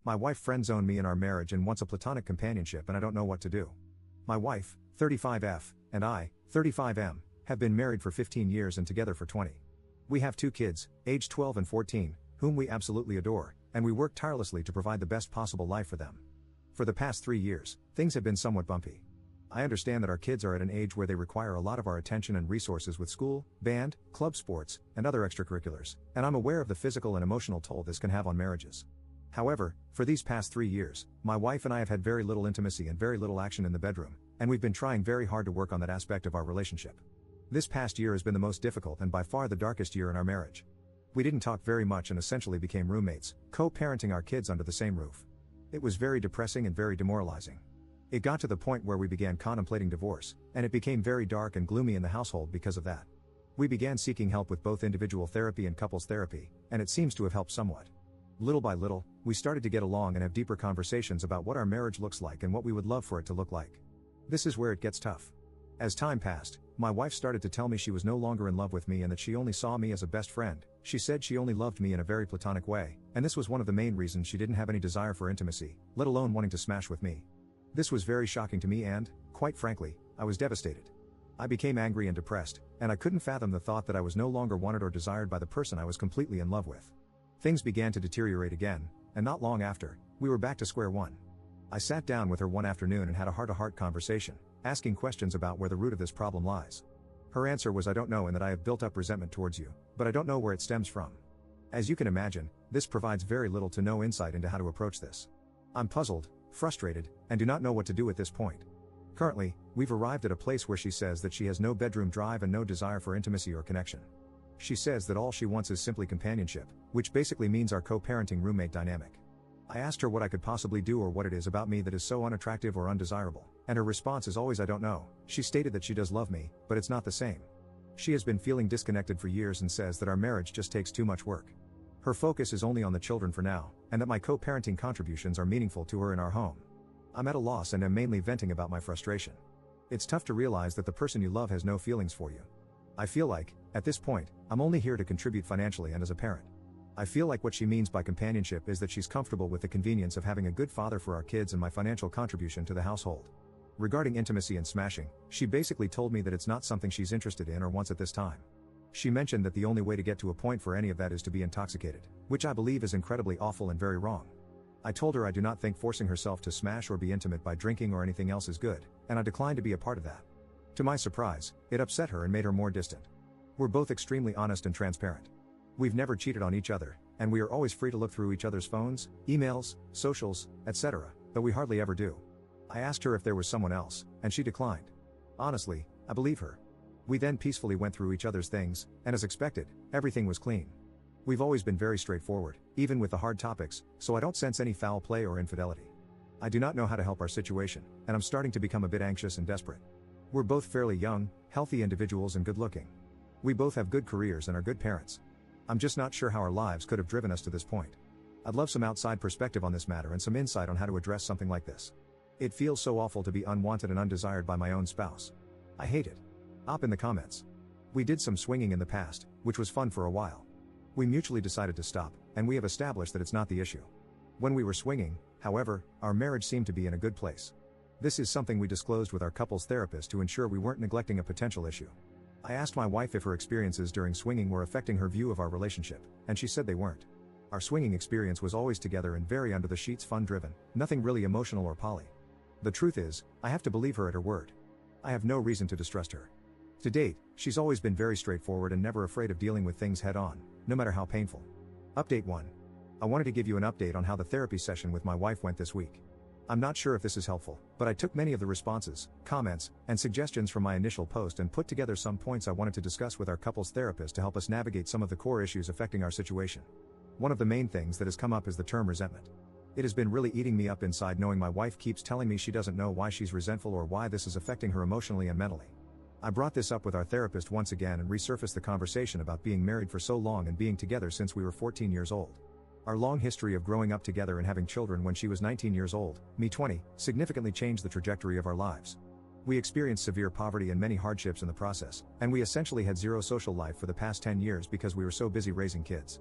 My wife friend-zoned me in our marriage and wants a platonic companionship, and I don't know what to do. My wife, 35F, and I, 35M, have been married for 15 years and together for 20. We have 2 kids, aged 12 and 14, whom we absolutely adore, and we work tirelessly to provide the best possible life for them. For the past 3 years, things have been somewhat bumpy. I understand that our kids are at an age where they require a lot of our attention and resources with school, band, club sports, and other extracurriculars, and I'm aware of the physical and emotional toll this can have on marriages. However, for these past 3 years, my wife and I have had very little intimacy and very little action in the bedroom, and we've been trying very hard to work on that aspect of our relationship. This past year has been the most difficult and by far the darkest year in our marriage. We didn't talk very much and essentially became roommates, co-parenting our kids under the same roof. It was very depressing and very demoralizing. It got to the point where we began contemplating divorce, and it became very dark and gloomy in the household because of that. We began seeking help with both individual therapy and couples therapy, and it seems to have helped somewhat. Little by little, we started to get along and have deeper conversations about what our marriage looks like and what we would love for it to look like. This is where it gets tough. As time passed, my wife started to tell me she was no longer in love with me and that she only saw me as a best friend. She said she only loved me in a very platonic way, and this was one of the main reasons she didn't have any desire for intimacy, let alone wanting to smash with me. This was very shocking to me and, quite frankly, I was devastated. I became angry and depressed, and I couldn't fathom the thought that I was no longer wanted or desired by the person I was completely in love with. Things began to deteriorate again, and not long after, we were back to square one. I sat down with her one afternoon and had a heart-to-heart conversation, asking questions about where the root of this problem lies. Her answer was, "I don't know, and that I have built up resentment towards you, but I don't know where it stems from." As you can imagine, this provides very little to no insight into how to approach this. I'm puzzled, frustrated, and do not know what to do at this point. Currently, we've arrived at a place where she says that she has no bedroom drive and no desire for intimacy or connection. She says that all she wants is simply companionship, which basically means our co-parenting roommate dynamic. I asked her what I could possibly do or what it is about me that is so unattractive or undesirable, and her response is always, "I don't know." She stated that she does love me, but it's not the same. She has been feeling disconnected for years and says that our marriage just takes too much work. Her focus is only on the children for now, and that my co-parenting contributions are meaningful to her in our home. I'm at a loss and am mainly venting about my frustration. It's tough to realize that the person you love has no feelings for you. I feel like, at this point, I'm only here to contribute financially and as a parent. I feel like what she means by companionship is that she's comfortable with the convenience of having a good father for our kids and my financial contribution to the household. Regarding intimacy and smashing, she basically told me that it's not something she's interested in or wants at this time. She mentioned that the only way to get to a point for any of that is to be intoxicated, which I believe is incredibly awful and very wrong. I told her I do not think forcing herself to smash or be intimate by drinking or anything else is good, and I declined to be a part of that. To my surprise, it upset her and made her more distant. We're both extremely honest and transparent. We've never cheated on each other, and we are always free to look through each other's phones, emails, socials, etc., though we hardly ever do. I asked her if there was someone else, and she declined. Honestly, I believe her. We then peacefully went through each other's things, and as expected, everything was clean. We've always been very straightforward, even with the hard topics, so I don't sense any foul play or infidelity. I do not know how to help our situation, and I'm starting to become a bit anxious and desperate. We're both fairly young, healthy individuals and good-looking. We both have good careers and are good parents. I'm just not sure how our lives could have driven us to this point. I'd love some outside perspective on this matter and some insight on how to address something like this. It feels so awful to be unwanted and undesired by my own spouse. I hate it. Op in the comments. We did some swinging in the past, which was fun for a while. We mutually decided to stop, and we have established that it's not the issue. When we were swinging, however, our marriage seemed to be in a good place. This is something we disclosed with our couples therapist to ensure we weren't neglecting a potential issue. I asked my wife if her experiences during swinging were affecting her view of our relationship, and she said they weren't. Our swinging experience was always together and very under the sheets fun-driven, nothing really emotional or poly. The truth is, I have to believe her at her word. I have no reason to distrust her. To date, she's always been very straightforward and never afraid of dealing with things head-on, no matter how painful. Update 1. I wanted to give you an update on how the therapy session with my wife went this week. I'm not sure if this is helpful, but I took many of the responses, comments, and suggestions from my initial post and put together some points I wanted to discuss with our couples therapist to help us navigate some of the core issues affecting our situation. One of the main things that has come up is the term resentment. It has been really eating me up inside knowing my wife keeps telling me she doesn't know why she's resentful or why this is affecting her emotionally and mentally. I brought this up with our therapist once again and resurfaced the conversation about being married for so long and being together since we were 14 years old. Our long history of growing up together and having children when she was 19 years old, me 20, significantly changed the trajectory of our lives. We experienced severe poverty and many hardships in the process, and we essentially had zero social life for the past 10 years because we were so busy raising kids.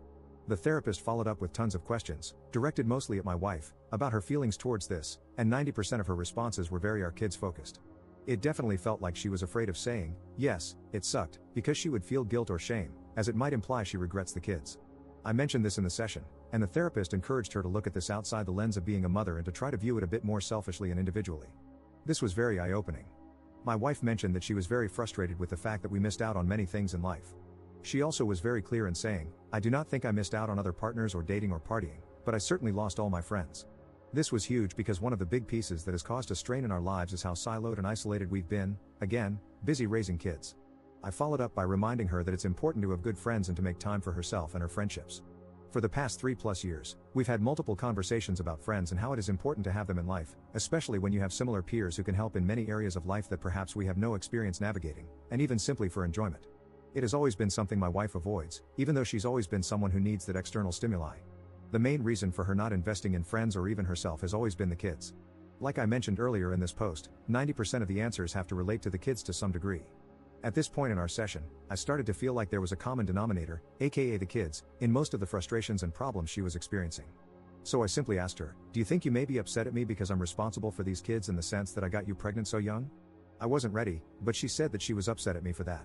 The therapist followed up with tons of questions, directed mostly at my wife, about her feelings towards this, and 90% of her responses were very our kids focused. It definitely felt like she was afraid of saying, yes, it sucked, because she would feel guilt or shame, as it might imply she regrets the kids. I mentioned this in the session, and the therapist encouraged her to look at this outside the lens of being a mother and to try to view it a bit more selfishly and individually. This was very eye-opening. My wife mentioned that she was very frustrated with the fact that we missed out on many things in life. She also was very clear in saying, I do not think I missed out on other partners or dating or partying, but I certainly lost all my friends. This was huge because one of the big pieces that has caused a strain in our lives is how siloed and isolated we've been, again, busy raising kids. I followed up by reminding her that it's important to have good friends and to make time for herself and her friendships. For the past 3+ years, we've had multiple conversations about friends and how it is important to have them in life, especially when you have similar peers who can help in many areas of life that perhaps we have no experience navigating, and even simply for enjoyment. It has always been something my wife avoids, even though she's always been someone who needs that external stimuli. The main reason for her not investing in friends or even herself has always been the kids. Like I mentioned earlier in this post, 90% of the answers have to relate to the kids to some degree. At this point in our session, I started to feel like there was a common denominator, aka the kids, in most of the frustrations and problems she was experiencing. So I simply asked her, do you think you may be upset at me because I'm responsible for these kids in the sense that I got you pregnant so young? I wasn't ready, but she said that she was upset at me for that.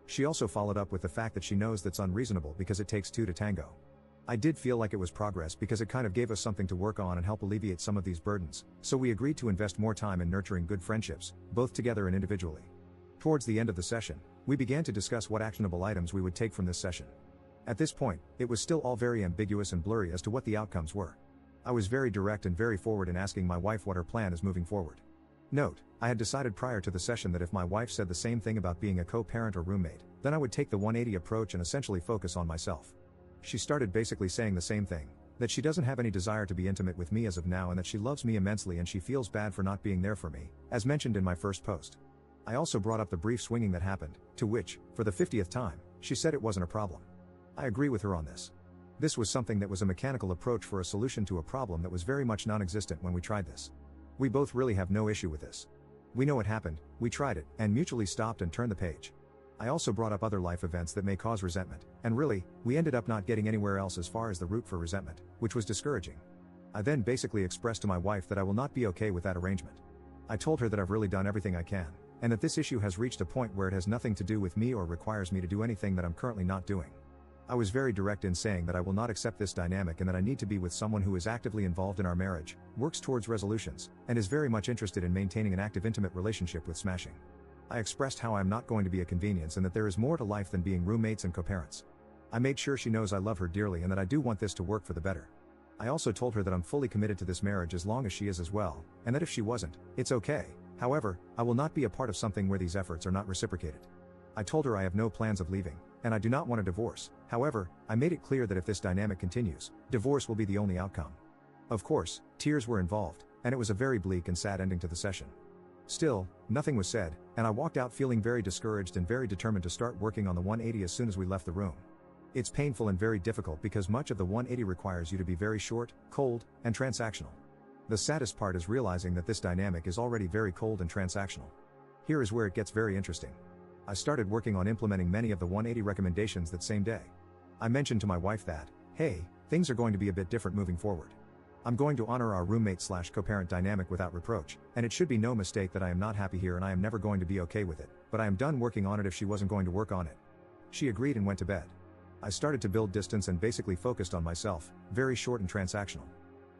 She also followed up with the fact that she knows that's unreasonable because it takes two to tango. I did feel like it was progress because it kind of gave us something to work on and help alleviate some of these burdens, so we agreed to invest more time in nurturing good friendships, both together and individually. Towards the end of the session, we began to discuss what actionable items we would take from this session. At this point, it was still all very ambiguous and blurry as to what the outcomes were. I was very direct and very forward in asking my wife what her plan is moving forward. Note, I had decided prior to the session that if my wife said the same thing about being a co-parent or roommate, then I would take the 180 approach and essentially focus on myself. She started basically saying the same thing, that she doesn't have any desire to be intimate with me as of now and that she loves me immensely and she feels bad for not being there for me, as mentioned in my first post. I also brought up the brief swinging that happened, to which, for the 50th time, she said it wasn't a problem. I agree with her on this. This was something that was a mechanical approach for a solution to a problem that was very much non-existent when we tried this. We both really have no issue with this. We know it happened, we tried it, and mutually stopped and turned the page. I also brought up other life events that may cause resentment, and really, we ended up not getting anywhere else as far as the root for resentment, which was discouraging. I then basically expressed to my wife that I will not be okay with that arrangement. I told her that I've really done everything I can, and that this issue has reached a point where it has nothing to do with me or requires me to do anything that I'm currently not doing. I was very direct in saying that I will not accept this dynamic and that I need to be with someone who is actively involved in our marriage, works towards resolutions, and is very much interested in maintaining an active intimate relationship with smashing. I expressed how I am not going to be a convenience and that there is more to life than being roommates and co-parents. I made sure she knows I love her dearly and that I do want this to work for the better. I also told her that I'm fully committed to this marriage as long as she is as well, and that if she wasn't, it's okay. However, I will not be a part of something where these efforts are not reciprocated. I told her I have no plans of leaving, and I do not want a divorce. However, I made it clear that if this dynamic continues, divorce will be the only outcome. Of course, tears were involved, and it was a very bleak and sad ending to the session. Still, nothing was said, and I walked out feeling very discouraged and very determined to start working on the 180 as soon as we left the room. It's painful and very difficult because much of the 180 requires you to be very short, cold, and transactional. The saddest part is realizing that this dynamic is already very cold and transactional. Here is where it gets very interesting. I started working on implementing many of the 180 recommendations that same day. I mentioned to my wife that, hey, things are going to be a bit different moving forward. I'm going to honor our roommate/co-parent dynamic without reproach, and it should be no mistake that I am not happy here and I am never going to be okay with it, but I am done working on it if she wasn't going to work on it. She agreed and went to bed. I started to build distance and basically focused on myself, very short and transactional.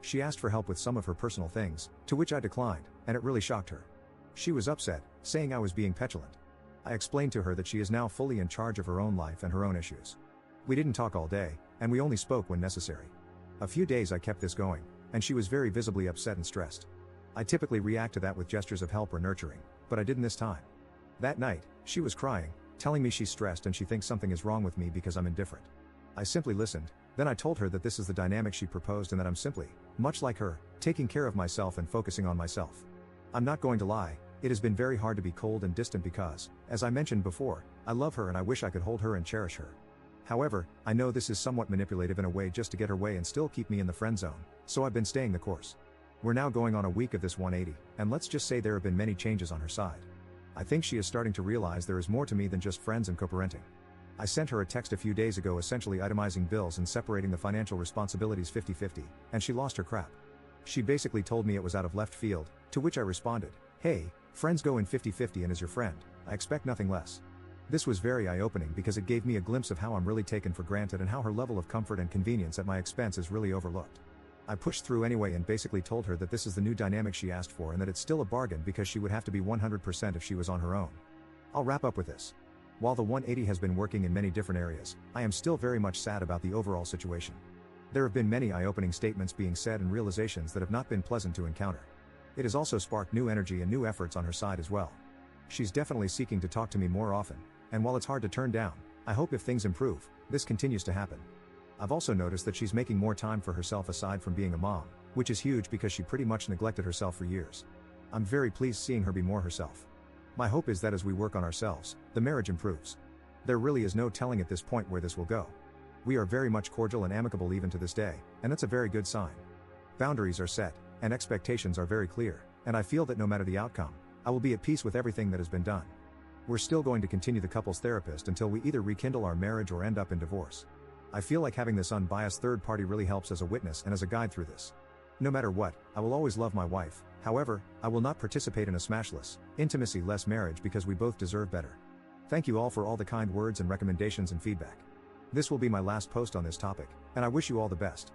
She asked for help with some of her personal things, to which I declined, and it really shocked her. She was upset, saying I was being petulant. I explained to her that she is now fully in charge of her own life and her own issues. We didn't talk all day, and we only spoke when necessary. A few days I kept this going, and she was very visibly upset and stressed. I typically react to that with gestures of help or nurturing, but I didn't this time. That night, she was crying, telling me she's stressed and she thinks something is wrong with me because I'm indifferent. I simply listened, then I told her that this is the dynamic she proposed and that I'm simply, much like her, taking care of myself and focusing on myself. I'm not going to lie, it has been very hard to be cold and distant because, as I mentioned before, I love her and I wish I could hold her and cherish her. However, I know this is somewhat manipulative in a way just to get her way and still keep me in the friend zone, so I've been staying the course. We're now going on a week of this 180, and let's just say there have been many changes on her side. I think she is starting to realize there is more to me than just friends and co-parenting. I sent her a text a few days ago essentially itemizing bills and separating the financial responsibilities 50-50, and she lost her crap. She basically told me it was out of left field, to which I responded, "Hey, friends go in 50-50 and as your friend, I expect nothing less." This was very eye-opening because it gave me a glimpse of how I'm really taken for granted and how her level of comfort and convenience at my expense is really overlooked. I pushed through anyway and basically told her that this is the new dynamic she asked for and that it's still a bargain because she would have to be 100% if she was on her own. I'll wrap up with this. While the 180 has been working in many different areas, I am still very much sad about the overall situation. There have been many eye-opening statements being said and realizations that have not been pleasant to encounter. It has also sparked new energy and new efforts on her side as well. She's definitely seeking to talk to me more often, and while it's hard to turn down, I hope if things improve, this continues to happen. I've also noticed that she's making more time for herself aside from being a mom, which is huge because she pretty much neglected herself for years. I'm very pleased seeing her be more herself. My hope is that as we work on ourselves, the marriage improves. There really is no telling at this point where this will go. We are very much cordial and amicable even to this day, and that's a very good sign. Boundaries are set, and expectations are very clear, and I feel that no matter the outcome, I will be at peace with everything that has been done. We're still going to continue the couples therapist until we either rekindle our marriage or end up in divorce. I feel like having this unbiased third party really helps as a witness and as a guide through this. No matter what, I will always love my wife. However, I will not participate in a smashless, intimacy-less marriage because we both deserve better. Thank you all for all the kind words and recommendations and feedback. This will be my last post on this topic, and I wish you all the best.